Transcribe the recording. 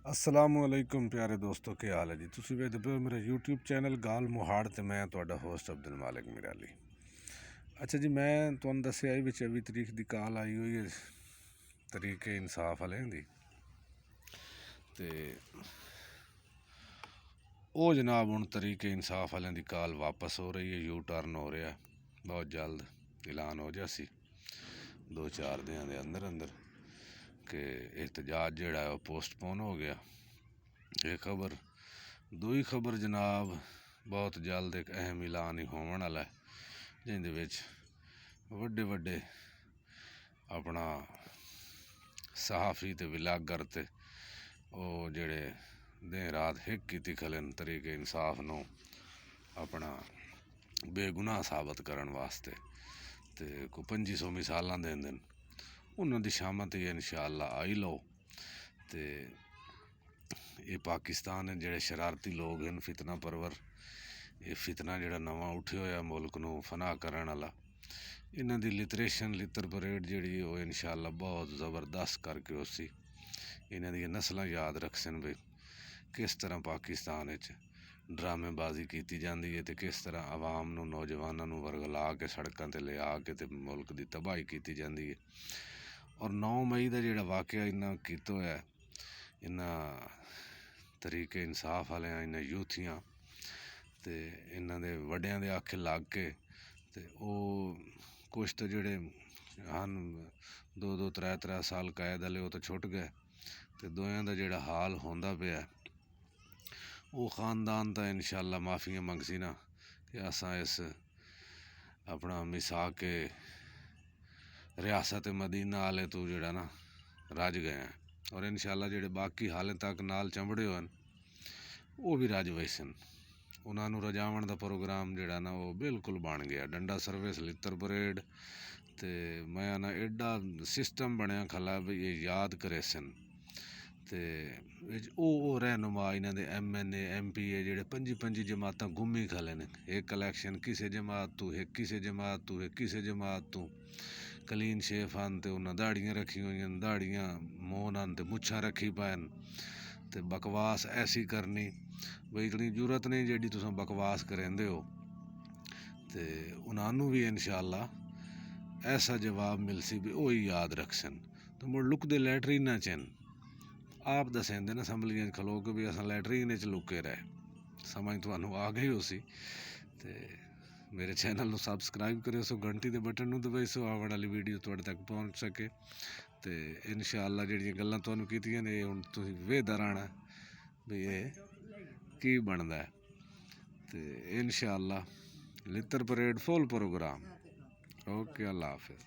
असलामुअलैकुम प्यारे दोस्तों, क्या हाल है जी। तुसीं वेखदे पे हो मेरा यूट्यूब चैनल गाल मुहाड़ ते मैं तुहाडा होस्ट अब्दुल मालिक मिराली। अच्छा जी, मैं तुहानूं दस्सेआ ही 24 तरीक की कॉल आई हुई है तरीके इंसाफ वालें दी, ते ਉਹ जनाब हुण तरीके इंसाफ वालें दी कॉल वापस हो रही है, यू टर्न हो रहा, बहुत जल्द ऐलान हो जासी 2-4 दिनों के अंदर अंदर कि एहतजाज जोड़ा है पोस्टपोन हो गया। ये खबर दूई खबर जनाब बहुत जल्द एक अहम ऐलान ही होने वाला है, जिंदे विच वड्डे वड्डे अपना सहाफ़ी ते विलागर ते वो जेड़े दिन रात हिक कीती खलन तरीके इंसाफ नूं अपना बेगुनाह साबित करने वास्ते, ते कोई 2500 मिसालां देंदे न, उन्हां दी शामत ही इंशाअल्लाह आई लो। ते ये पाकिस्तान है जेड़े शरारती लोग हैं, फितना परवर, ये फितना जेड़ा नवां उठ्या होया मुल्क नूं फनाह करन वाला, इन्हां दी लितरेशन लितर परेड जेड़ी वो इंशाअल्लाह बहुत ज़बरदस्त करके उसी इन्हां दी नस्लां याद रखसन भी किस तरह पाकिस्तान विच ड्रामेबाजी की जाती है, तो किस तरह आवाम नूं नौजवानों नूं वरगला के सड़कों ते ले आके ते मुल्क की तबाही की जाती है। और 9 मई का जोड़ा वाकया इन्ना किया होया इन्ना तरीके इंसाफ वाले इन्ना यूथियां ते इन्हां दे वड्डियां दे आखे लग के ते कुछ तो जोड़े हन 2-3 साल कैद वाले वो तो छुट गए, तो दोयां का जोड़ा हाल होंदा पिया वो खानदान तो इंशाअल्लाह माफ़ियां मंगसी ना कि असां इस अपना मिसा के रियासत मदीना वाले तो जोड़ा ना रज गए हैं, और इंशाअल्लाह जोड़े बाकी हालें तक नाल चंबड़े हो वो भी रज वैसन, उन्होंने रजावन का प्रोग्राम जोड़ा ना वो बिल्कुल बन गया। डंडा सर्विस लितर परेड तो मैं ना एडा सिस्टम बनया खला भी ये याद करे सन, तो रहनुमा इन्हों के MNA MPA जोड़े 25 जमात घूमी खले ने, एक कलैक्शन किसी जमात तू एक किसी जमात तू एक किसी जमात तू, कलीन शेफ हैं तो उन्हें दाड़ियाँ रखी हुई, दाड़ियाँ मोन हैं तो मुछां रखी पैन, तो बकवास ऐसी करनी बई इतनी जरूरत नहीं जी तुस बकवास करेंदे हो, तो उन्होंने भी इंशाअल्लाह ऐसा जवाब मिलसी भी वो ही याद रखसन। तो मुड़ लुकदे लैटरीना चन आप दसेंदे ना असैंबलियां खलो के भी अस लैटरीन च लुके रहे, समझ तुहानू आ गई उसी। तो मेरे चैनल को सबसक्राइब करो सो, घंटी के बटन नूं दबाई सो, आने वाली वीडियो तुहाडे तक पहुँच सके। तो इंशाअल्लाह जिहड़ियां गल्लां तुहानू कीतियां ने हुण तुसीं वेखदा रहना भी ये की बनदा है। तो इंशाअल्लाह लितर परेड फुल प्रोग्राम। ओके, अल्लाह हाफिज़।